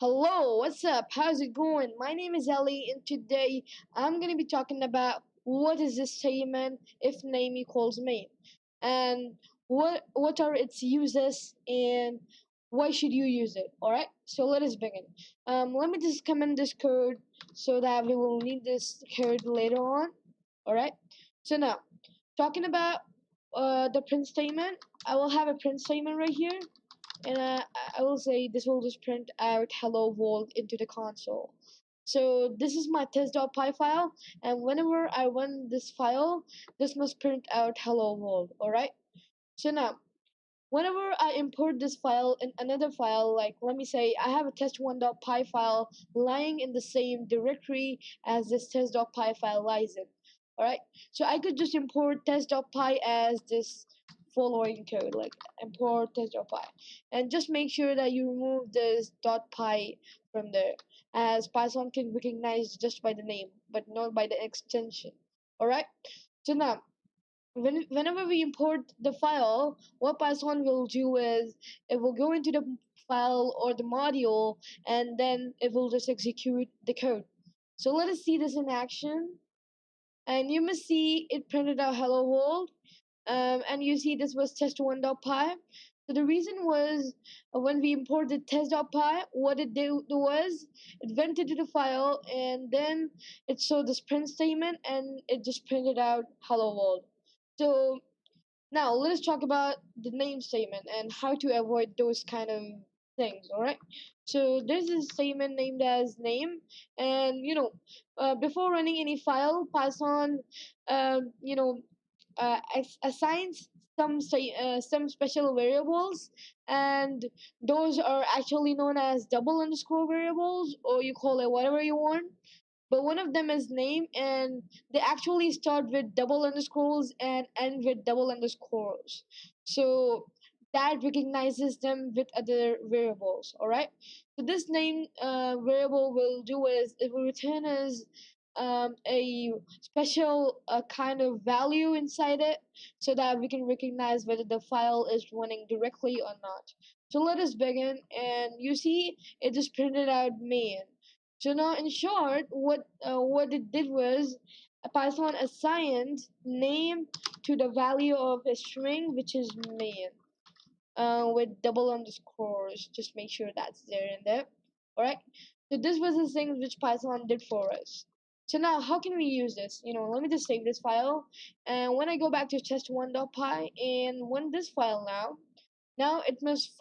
Hello, what's up? How's it going? My name is Ellie, and today I'm gonna be talking about what is this statement if name equals main, and what are its uses and why should you use it? All right, so let us begin. Let me just comment this code so that we will need this code later on. All right. So now, talking about the print statement, I will have a print statement right here, and I will say this will just print out hello world into the console. So this is my test.py file, and whenever I run this file, this must print out hello world. Alright, so now whenever I import this file in another file, like let me say I have a test1.py file lying in the same directory as this test.py file lies in. Alright, so I could just import test.py as this following code, like import test.py, and just make sure that you remove this .py from there, as Python can recognize just by the name but not by the extension. Alright, so now whenever we import the file, what Python will do is it will go into the file or the module, and then it will just execute the code. So let us see this in action, and you must see it printed out hello world, and you see this was test1.py. So the reason was, when we imported test.py, what it did was it went into the file, and then it saw this print statement and it just printed out hello world. So now let us talk about the name statement and how to avoid those kind of things. All right. So there's a statement named as name, and before running any file, Python, you know, assigns some special variables, and those are actually known as double underscore variables, or you call it whatever you want, but one of them is name, and they actually start with double underscores and end with double underscores, so that recognizes them with other variables. All right, so this name variable will do is it will return as a special kind of value inside it, so that we can recognize whether the file is running directly or not. So let us begin, and you see it just printed out main. So now, in short, what it did was Python assigned name to the value of a string, which is main, with double underscores. Just make sure that's there in there. All right. So this was the thing which Python did for us. So now, how can we use this? Let me just save this file, and when I go back to test1.py and run this file now it must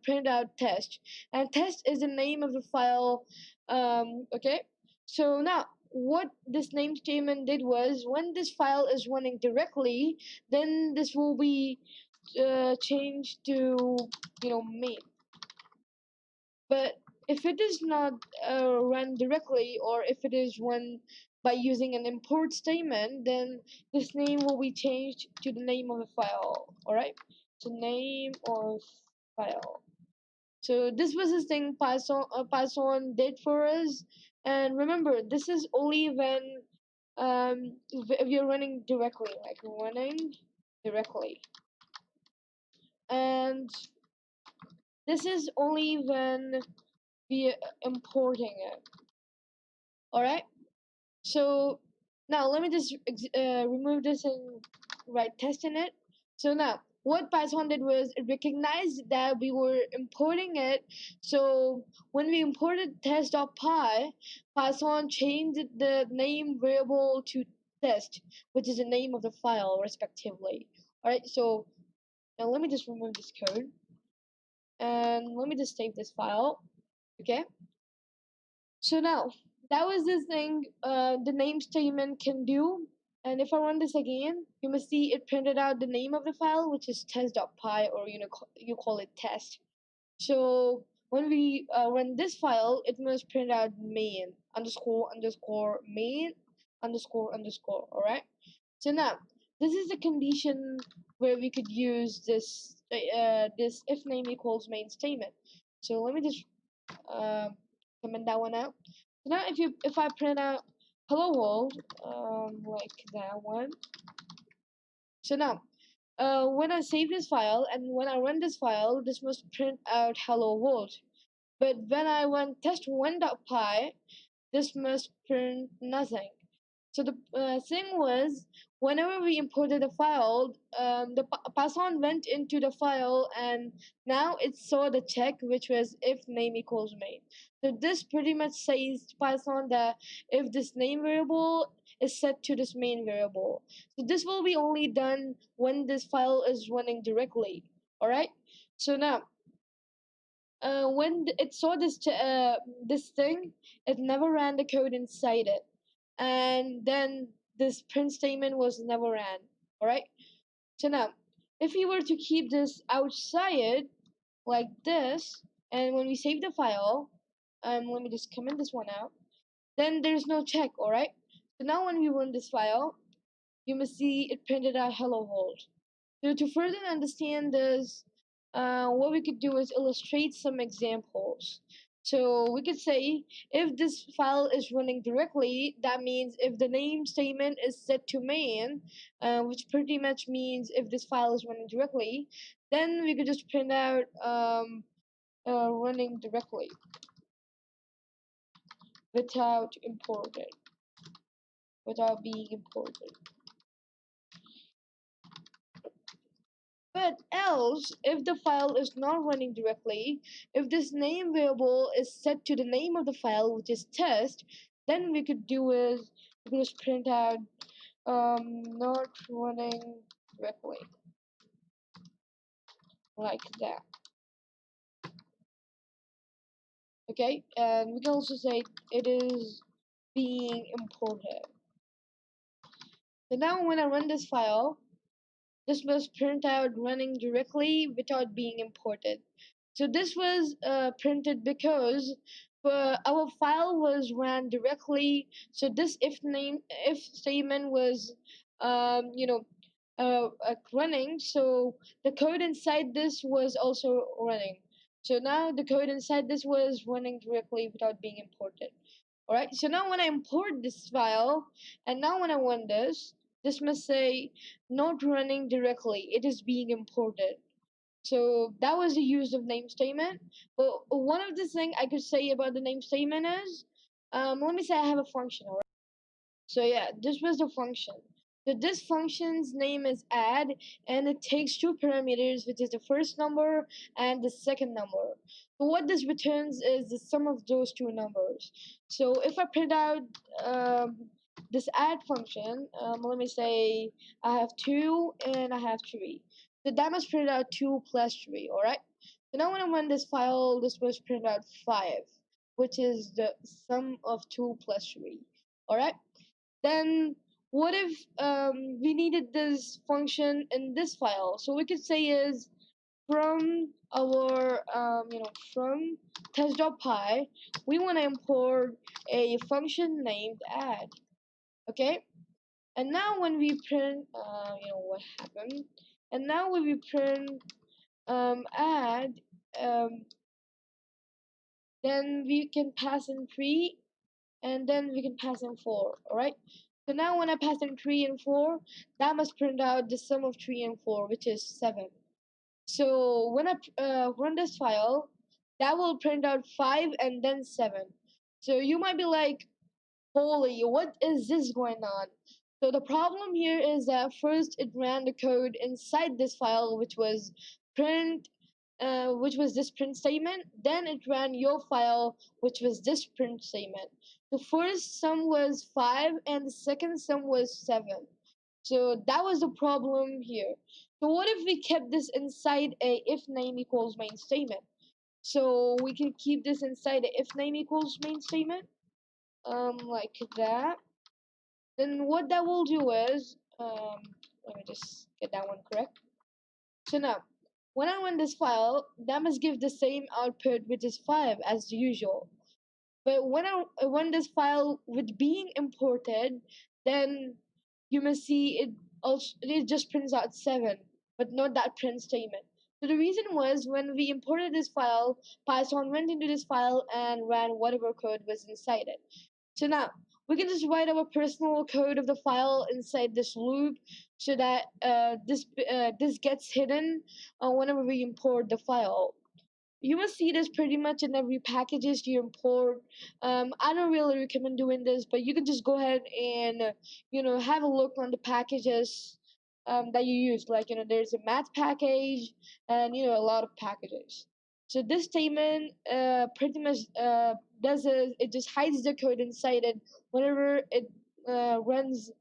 print out test, and test is the name of the file. Okay, so now what this name statement did was, when this file is running directly, then this will be changed to main. But if it is not run directly, or if it is run by using an import statement, then this name will be changed to the name of the file. All right, so name of file. So this was the thing Python did for us. And remember, this is only when if you're running directly, like running directly, and this is only when we importing it. All right. So now let me just remove this and write test in it. So now what Python did was it recognized that we were importing it. So when we imported test.py, Python changed the name variable to test, which is the name of the file respectively. Alright, so now let me just remove this code, and let me just save this file. Okay. So now that was this thing the name statement can do. And if I run this again, you must see it printed out the name of the file, which is test.py, or you call it test. So when we run this file, it must print out main underscore underscore main underscore underscore. All right. So now this is the condition where we could use this if name equals main statement. So let me just comment that one out. So now if I print out hello world, like that one. So now when I save this file and when I run this file, this must print out hello world. But when I run test1.py, this must print nothing. So the thing was, whenever we imported a file, the Python went into the file and now it saw the check, which was if name equals main. So this pretty much says to Python that if this name variable is set to this main variable. So this will be only done when this file is running directly. All right. So now when it saw this thing, it never ran the code inside it, and then this print statement was never ran. All right. So now, if we were to keep this outside like this, and when we save the file, let me just comment this one out. Then there's no check. All right. So now when we run this file, you must see it printed out hello world. So to further understand this, what we could do is illustrate some examples. So we could say if this file is running directly, that means if the name statement is set to main, which pretty much means if this file is running directly, then we could just print out running directly without imported, without being imported. But else, if the file is not running directly, if this name variable is set to the name of the file, which is test, then we could do is we could just print out not running directly, like that. Okay, and we can also say it is being imported. So now when I run this file, this was print out running directly without being imported. So this was printed because our file was ran directly. So this if statement was running. So the code inside this was also running. So now the code inside this was running directly without being imported. Alright, so now when I import this file, and now when I run this must say not running directly, it is being imported. So that was the use of name statement. But one of the things I could say about the name statement is, let me say I have a function, alright? So yeah, this was the function. So this function's name is add, and it takes two parameters, which is the first number and the second number. So what this returns is the sum of those two numbers. So if I print out this add function, let me say I have 2 and I have 3. So that must print out 2 plus 3, alright? So now when I run this file, this must print out 5, which is the sum of 2 plus 3, alright? Then what if we needed this function in this file? So we could say is from our from test.py, we want to import a function named add. Okay, and now when we print what happened, and now when we print add, um, then we can pass in 3, and then we can pass in 4. All right. So now when I pass in 3 and 4, that must print out the sum of 3 and 4, which is 7. So when I run this file, that will print out 5 and then 7. So you might be like, holy, what is this going on? So the problem here is that first it ran the code inside this file, which was this print statement. Then it ran your file, which was this print statement. The first sum was 5 and the second sum was 7. So that was the problem here. So what if we kept this inside a if name equals main statement? So we can keep this inside a if name equals main statement, like that. Then what that will do is, let me just get that one correct. So now, when I run this file, that must give the same output, which is 5 as usual. But when I run this file with being imported, then you must see it just prints out 7, but not that print statement. So the reason was when we imported this file, Python went into this file and ran whatever code was inside it. So now we can just write our personal code of the file inside this loop so that this gets hidden whenever we import the file. you must see this pretty much in every packages you import. I don't really recommend doing this, but you can just go ahead and have a look on the packages that you use. Like there's a math package and a lot of packages. So this statement pretty much does it just hides the code inside it whenever it runs.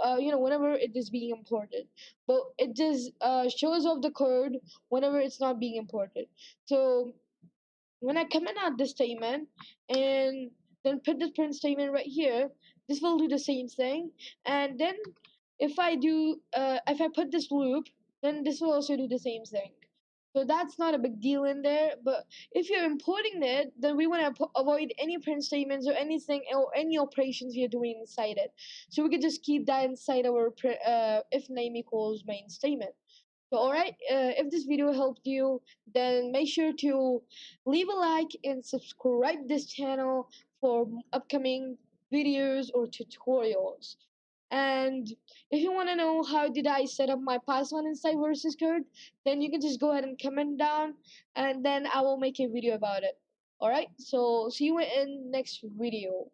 Whenever it is being imported, but it just shows off the code whenever it's not being imported. So when I comment out this statement and then put this print statement right here, this will do the same thing. And then if I put this loop, then this will also do the same thing. So that's not a big deal in there. But if you're importing it, then we want to avoid any print statements or anything or any operations we are doing inside it. So we could just keep that inside our if name equals main statement. So, alright, if this video helped you, then make sure to leave a like and subscribe this channel for upcoming videos or tutorials. And if you want to know how did I set up my password inside Vscode, then you can just go ahead and comment down, and then I will make a video about it. Alright, so see you in next video.